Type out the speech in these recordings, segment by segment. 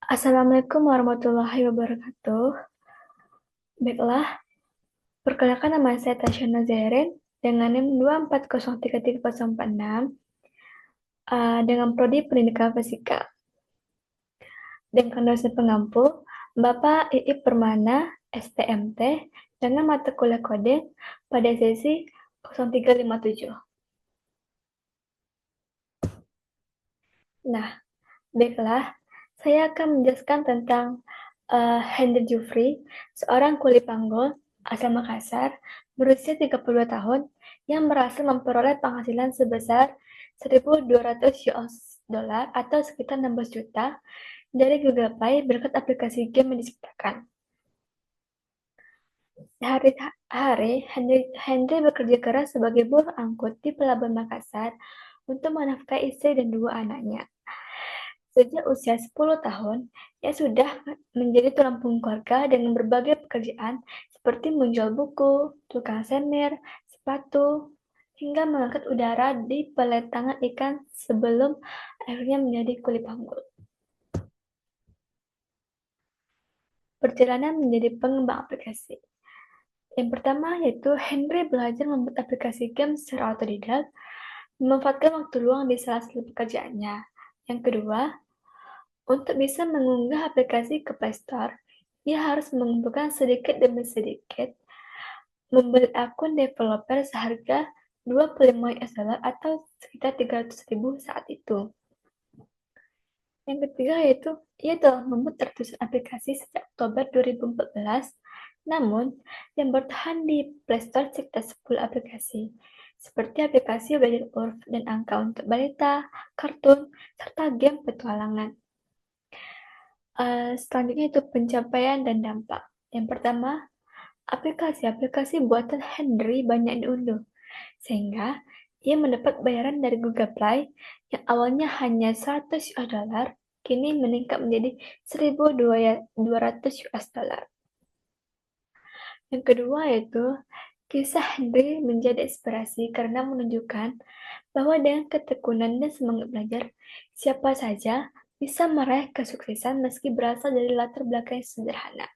Assalamualaikum warahmatullahi wabarakatuh. Baiklah, perkenalkan nama saya Tasyana Zairin dengan NIM 2403346 dengan Prodi Pendidikan Fisika. Dengan dosen pengampu, Bapak Iip Permana, STMT, dengan mata kuliah coding pada sesi 0357. Nah, baiklah, saya akan menjelaskan tentang Henry Jufri, seorang kuli panggul asal Makassar, berusia 32 tahun, yang berhasil memperoleh penghasilan sebesar 1.200 US dollar atau sekitar 16 juta dari Google Play berkat aplikasi game yang diciptakan. Sehari-hari, Henry bekerja keras sebagai buruh angkut di Pelabuhan Makassar untuk menafkahi istri dan dua anaknya. Sejak usia 10 tahun, ia sudah menjadi tulang punggung keluarga dengan berbagai pekerjaan seperti menjual buku, tukang semir, sepatu, hingga mengangkat udara di peletangan ikan sebelum akhirnya menjadi kuli panggul. Perjalanan menjadi pengembang aplikasi. Yang pertama yaitu Henry belajar membuat aplikasi game secara otodidak, memanfaatkan waktu luang di salah satu pekerjaannya. Yang kedua, untuk bisa mengunggah aplikasi ke Play Store, ia harus mengumpulkan sedikit demi sedikit, membeli akun developer seharga 25 US dollar atau sekitar 300.000 saat itu. Yang ketiga yaitu ia telah membuat ratusan aplikasi sejak Oktober 2014, namun yang bertahan di Play Store sekitar 10 aplikasi, seperti aplikasi belajar huruf dan angka untuk balita, kartun, serta game petualangan. Selanjutnya itu pencapaian dan dampak. Yang pertama, aplikasi-aplikasi buatan Henry banyak diunduh, sehingga ia mendapat bayaran dari Google Play yang awalnya hanya 100 US dollar, kini meningkat menjadi 1.200 US dollar. Yang kedua yaitu kisah Henry menjadi inspirasi karena menunjukkan bahwa dengan ketekunan dan semangat belajar, siapa saja bisa meraih kesuksesan meski berasal dari latar belakang yang sederhana.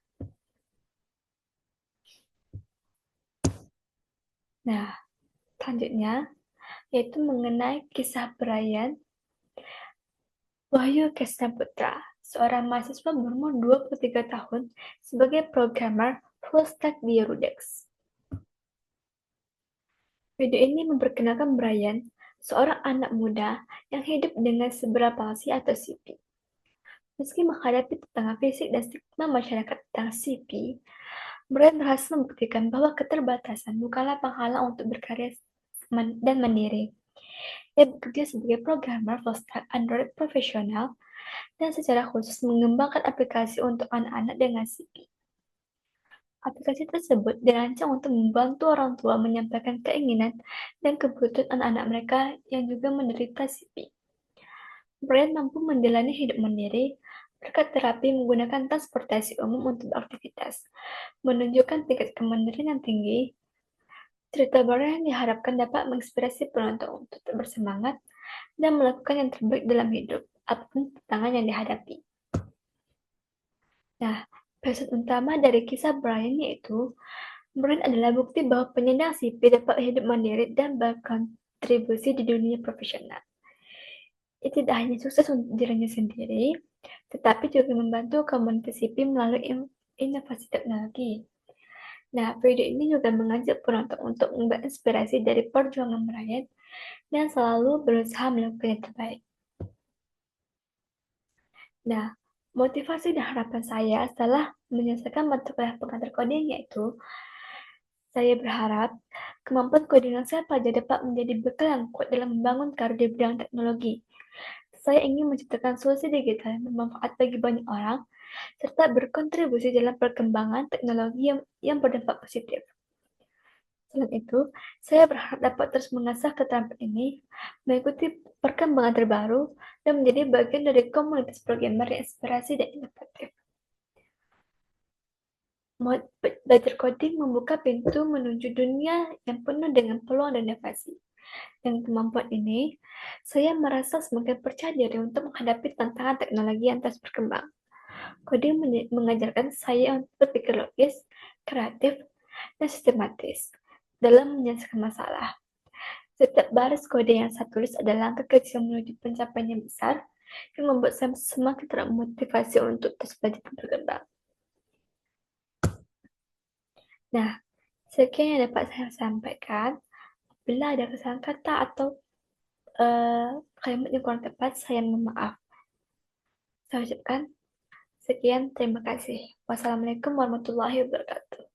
Nah, selanjutnya yaitu mengenai kisah Brian Wahyu Kesna Putra, seorang mahasiswa berumur 23 tahun sebagai programmer full stack di Rudex. Video ini memperkenalkan Brian, seorang anak muda yang hidup dengan seberapa palsi atau CP. Meski menghadapi tantangan fisik dan stigma masyarakat tentang CP, Brian berhasil membuktikan bahwa keterbatasan bukanlah penghalang untuk berkarya dan mandiri. Ia bekerja sebagai programmer full stack Android profesional dan secara khusus mengembangkan aplikasi untuk anak-anak dengan CP. Aplikasi tersebut dirancang untuk membantu orang tua menyampaikan keinginan dan kebutuhan anak-anak mereka yang juga menderita CP. Brian mampu menjalani hidup mandiri berkat terapi menggunakan transportasi umum untuk beraktivitas, menunjukkan tingkat kemandirian yang tinggi. Cerita Brian diharapkan dapat menginspirasi penonton untuk tetap bersemangat dan melakukan yang terbaik dalam hidup, apapun tantangan yang dihadapi. Nah, pesan utama dari kisah Brian yaitu, Brian adalah bukti bahwa penyandang CP dapat hidup mandiri dan berkontribusi di dunia profesional. Ia tidak hanya sukses untuk dirinya sendiri, tetapi juga membantu komunitas CP melalui inovasi teknologi. Nah, video ini juga mengajak penonton untuk mengambil inspirasi dari perjuangan Brian dan selalu berusaha melakukan yang terbaik. Nah, motivasi dan harapan saya setelah menyelesaikan mata kuliah pengantar coding yaitu, saya berharap kemampuan coding yang saya pelajari dapat menjadi bekal yang kuat dalam membangun karir di bidang teknologi. Saya ingin menciptakan solusi digital yang bermanfaat bagi banyak orang, serta berkontribusi dalam perkembangan teknologi yang berdampak positif. Selain itu, saya berharap dapat terus mengasah keterampilan ini, mengikuti perkembangan terbaru, dan menjadi bagian dari komunitas programmer yang inspirasi dan inovatif. Belajar coding membuka pintu menuju dunia yang penuh dengan peluang dan inovasi. Dengan kemampuan ini, saya merasa semakin percaya diri untuk menghadapi tantangan teknologi yang terus berkembang. Coding mengajarkan saya untuk berpikir logis, kreatif, dan sistematis dalam menyelesaikan masalah. Setiap baris kode yang saya tulis adalah langkah kecil menuju pencapaian yang besar yang membuat saya semakin termotivasi untuk terus belajar dan berkembang. Nah, sekian yang dapat saya sampaikan. Bila ada kesalahan kata atau kalimat yang kurang tepat, saya mohon maaf. Saya ucapkan sekian, terima kasih. Wassalamualaikum warahmatullahi wabarakatuh.